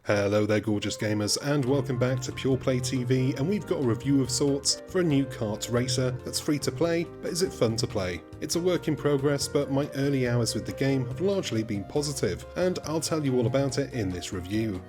Hello there gorgeous gamers and welcome back to Pure Play TV, and we've got a review of sorts for a new kart racer that's free to play, but is it fun to play? It's a work in progress, but my early hours with the game have largely been positive, and I'll tell you all about it in this review.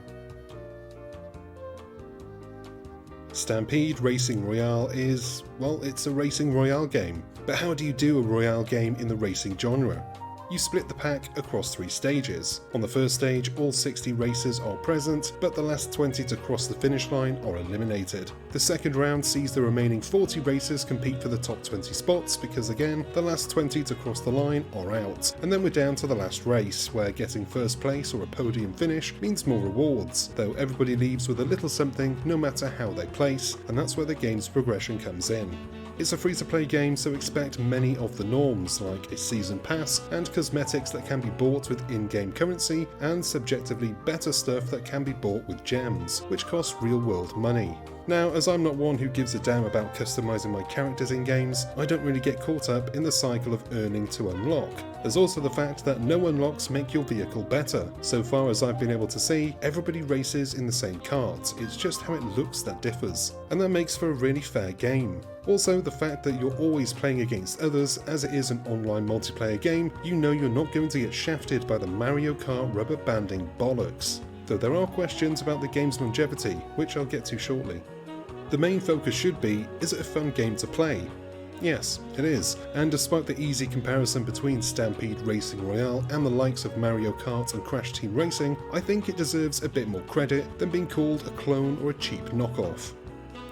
Stampede Racing Royale is, well, it's a racing royale game. But how do you do a royale game in the racing genre? You split the pack across 3 stages. On the first stage, all 60 racers are present, but the last 20 to cross the finish line are eliminated. The second round sees the remaining 40 racers compete for the top 20 spots because again, the last 20 to cross the line are out. And then we're down to the last race, where getting first place or a podium finish means more rewards, though everybody leaves with a little something no matter how they place, and that's where the game's progression comes in. It's a free-to-play game, so expect many of the norms, like a season pass and cosmetics that can be bought with in-game currency, and subjectively better stuff that can be bought with gems, which cost real-world money. Now, as I'm not one who gives a damn about customizing my characters in games, I don't really get caught up in the cycle of earning to unlock. There's also the fact that no unlocks make your vehicle better. So far as I've been able to see, everybody races in the same kart, it's just how it looks that differs, and that makes for a really fair game. Also, the fact that you're always playing against others, as it is an online multiplayer game, you know you're not going to get shafted by the Mario Kart rubber banding bollocks. Though there are questions about the game's longevity, which I'll get to shortly. The main focus should be, is it a fun game to play? Yes, it is, and despite the easy comparison between Stampede Racing Royale and the likes of Mario Kart and Crash Team Racing, I think it deserves a bit more credit than being called a clone or a cheap knockoff.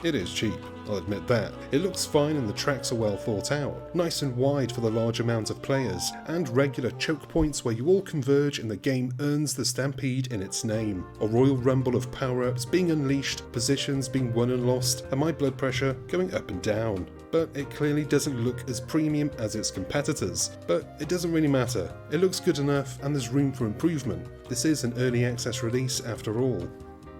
It is cheap, I'll admit that. It looks fine and the tracks are well thought out, nice and wide for the large amount of players, and regular choke points where you all converge and the game earns the Stampede in its name. A royal rumble of power-ups being unleashed, positions being won and lost, and my blood pressure going up and down. But it clearly doesn't look as premium as its competitors, but it doesn't really matter. It looks good enough and there's room for improvement. This is an early access release after all.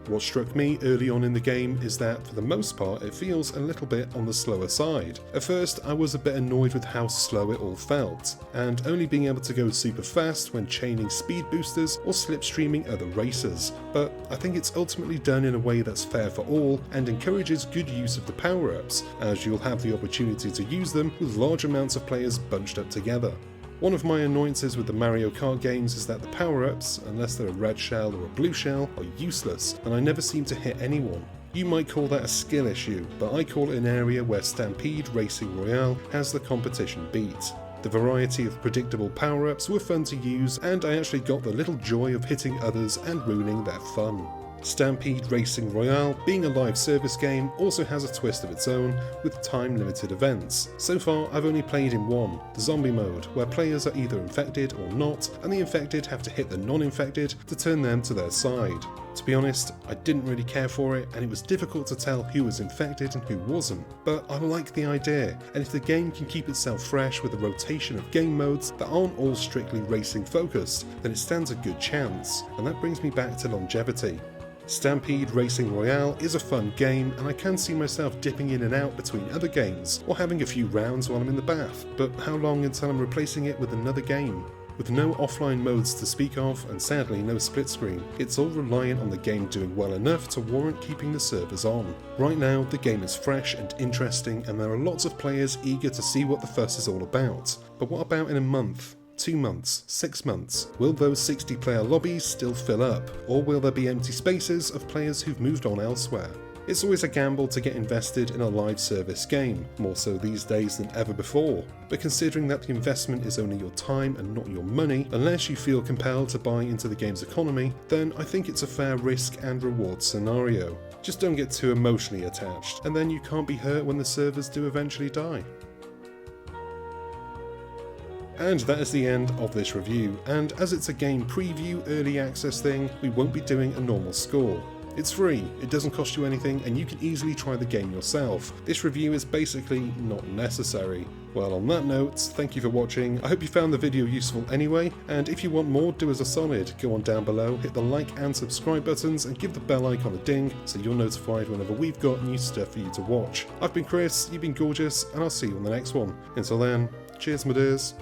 What struck me early on in the game is that, for the most part, it feels a little bit on the slower side. At first, I was a bit annoyed with how slow it all felt, and only being able to go super fast when chaining speed boosters or slipstreaming other racers. But I think it's ultimately done in a way that's fair for all and encourages good use of the power-ups, as you'll have the opportunity to use them with large amounts of players bunched up together. One of my annoyances with the Mario Kart games is that the power-ups, unless they're a red shell or a blue shell, are useless, and I never seem to hit anyone. You might call that a skill issue, but I call it an area where Stampede Racing Royale has the competition beat. The variety of predictable power-ups were fun to use, and I actually got the little joy of hitting others and ruining their fun. Stampede Racing Royale, being a live service game, also has a twist of its own with time-limited events. So far I've only played in one, the zombie mode, where players are either infected or not, and the infected have to hit the non-infected to turn them to their side. To be honest, I didn't really care for it, and it was difficult to tell who was infected and who wasn't, but I like the idea, and if the game can keep itself fresh with a rotation of game modes that aren't all strictly racing focused, then it stands a good chance, and that brings me back to longevity. Stampede Racing Royale is a fun game, and I can see myself dipping in and out between other games, or having a few rounds while I'm in the bath, but how long until I'm replacing it with another game? With no offline modes to speak of, and sadly no split screen, it's all reliant on the game doing well enough to warrant keeping the servers on. Right now, the game is fresh and interesting, and there are lots of players eager to see what the fuss is all about. But what about in a month? 2 months, 6 months, will those 60 player lobbies still fill up, or will there be empty spaces of players who've moved on elsewhere? It's always a gamble to get invested in a live service game, more so these days than ever before, but considering that the investment is only your time and not your money, unless you feel compelled to buy into the game's economy, then I think it's a fair risk and reward scenario. Just don't get too emotionally attached, and then you can't be hurt when the servers do eventually die. And that is the end of this review, and as it's a game preview early access thing, we won't be doing a normal score. It's free, it doesn't cost you anything, and you can easily try the game yourself. This review is basically not necessary. Well, on that note, thank you for watching. I hope you found the video useful anyway, and if you want more, do us a solid. Go on down below, hit the like and subscribe buttons, and give the bell icon a ding so you're notified whenever we've got new stuff for you to watch. I've been Chris, you've been gorgeous, and I'll see you on the next one. Until then, cheers my dears.